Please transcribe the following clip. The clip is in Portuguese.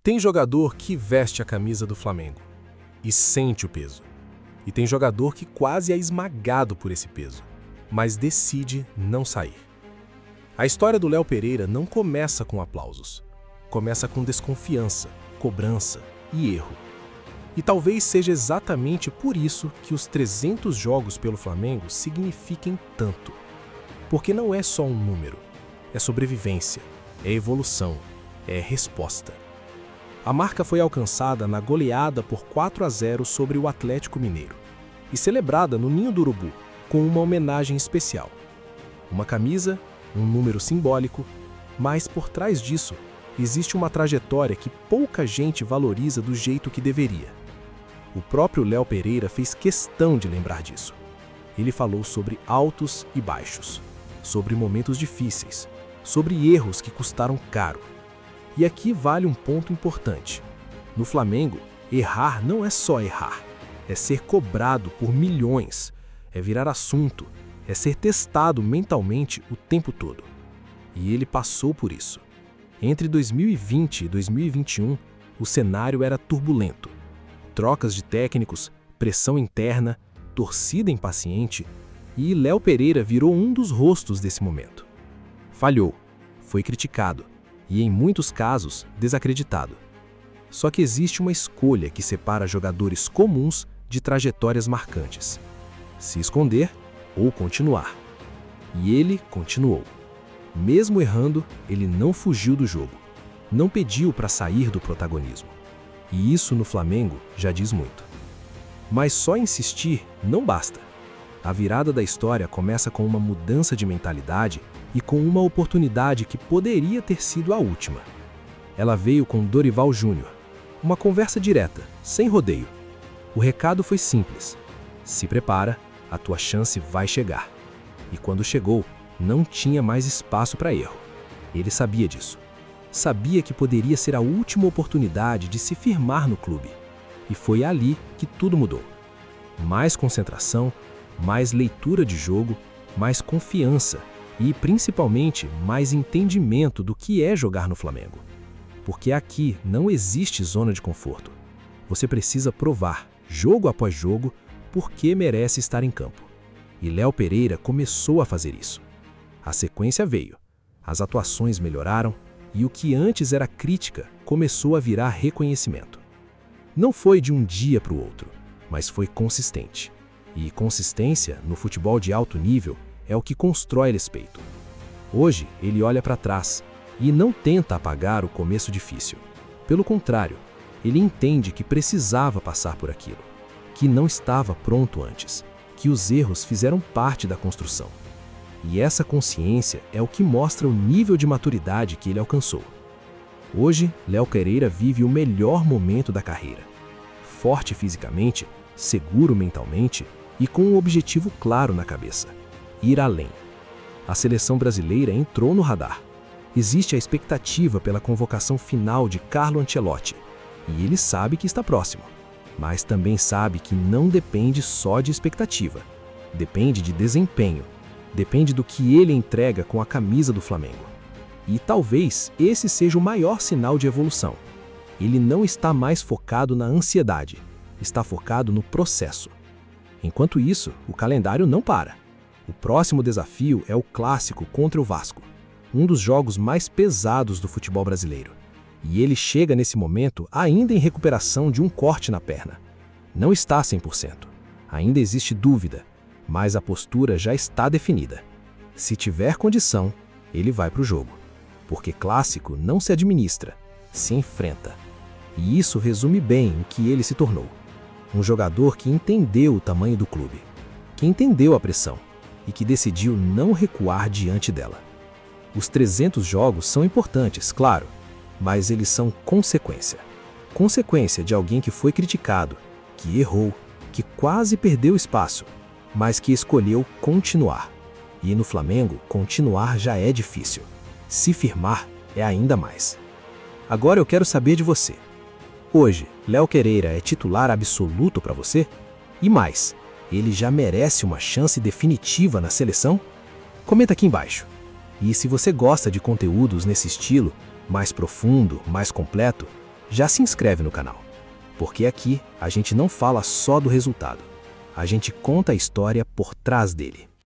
Tem jogador que veste a camisa do Flamengo e sente o peso. E tem jogador que quase é esmagado por esse peso, mas decide não sair. A história do Léo Pereira não começa com aplausos. Começa com desconfiança, cobrança e erro. E talvez seja exatamente por isso que os 300 jogos pelo Flamengo signifiquem tanto. Porque não é só um número, é sobrevivência, é evolução, é resposta. A marca foi alcançada na goleada por 4-0 sobre o Atlético Mineiro e celebrada no Ninho do Urubu com uma homenagem especial. Uma camisa, um número simbólico, mas por trás disso existe uma trajetória que pouca gente valoriza do jeito que deveria. O próprio Léo Pereira fez questão de lembrar disso. Ele falou sobre altos e baixos, sobre momentos difíceis, sobre erros que custaram caro. E aqui vale um ponto importante. No Flamengo, errar não é só errar, é ser cobrado por milhões, é virar assunto, é ser testado mentalmente o tempo todo. E ele passou por isso. Entre 2020 e 2021, o cenário era turbulento. Trocas de técnicos, pressão interna, torcida impaciente, e Léo Pereira virou um dos rostos desse momento. Falhou, foi criticado e, em muitos casos, desacreditado. Só que existe uma escolha que separa jogadores comuns de trajetórias marcantes: se esconder ou continuar. E ele continuou. Mesmo errando, ele não fugiu do jogo, não pediu para sair do protagonismo. E isso no Flamengo já diz muito. Mas só insistir não basta. A virada da história começa com uma mudança de mentalidade e com uma oportunidade que poderia ter sido a última. Ela veio com Dorival Júnior. Uma conversa direta, sem rodeio. O recado foi simples: se prepara, a tua chance vai chegar. E quando chegou, não tinha mais espaço para erro. Ele sabia disso. Sabia que poderia ser a última oportunidade de se firmar no clube. E foi ali que tudo mudou. Mais concentração, mais leitura de jogo, mais confiança e, principalmente, mais entendimento do que é jogar no Flamengo. Porque aqui não existe zona de conforto. Você precisa provar, jogo após jogo, por que merece estar em campo. E Léo Pereira começou a fazer isso. A sequência veio, as atuações melhoraram e o que antes era crítica começou a virar reconhecimento. Não foi de um dia para o outro, mas foi consistente. E consistência, no futebol de alto nível, é o que constrói respeito. Hoje, ele olha para trás e não tenta apagar o começo difícil. Pelo contrário, ele entende que precisava passar por aquilo, que não estava pronto antes, que os erros fizeram parte da construção. E essa consciência é o que mostra o nível de maturidade que ele alcançou. Hoje, Léo Pereira vive o melhor momento da carreira. Forte fisicamente, seguro mentalmente e com um objetivo claro na cabeça: ir além. A seleção brasileira entrou no radar. Existe a expectativa pela convocação final de Carlo Ancelotti, e ele sabe que está próximo. Mas também sabe que não depende só de expectativa. Depende de desempenho. Depende do que ele entrega com a camisa do Flamengo. E talvez esse seja o maior sinal de evolução. Ele não está mais focado na ansiedade, está focado no processo. Enquanto isso, o calendário não para. O próximo desafio é o clássico contra o Vasco, um dos jogos mais pesados do futebol brasileiro. E ele chega nesse momento ainda em recuperação de um corte na perna. Não está 100%. Ainda existe dúvida, mas a postura já está definida. Se tiver condição, ele vai para o jogo. Porque clássico não se administra, se enfrenta. E isso resume bem o que ele se tornou. Um jogador que entendeu o tamanho do clube, que entendeu a pressão e que decidiu não recuar diante dela. Os 300 jogos são importantes, claro, mas eles são consequência. Consequência de alguém que foi criticado, que errou, que quase perdeu espaço, mas que escolheu continuar. E no Flamengo, continuar já é difícil. Se firmar é ainda mais. Agora eu quero saber de você. Hoje, Léo Pereira é titular absoluto para você? E mais, ele já merece uma chance definitiva na seleção? Comenta aqui embaixo. E se você gosta de conteúdos nesse estilo, mais profundo, mais completo, Já se inscreve no canal, porque aqui a gente não fala só do resultado, a gente conta a história por trás dele.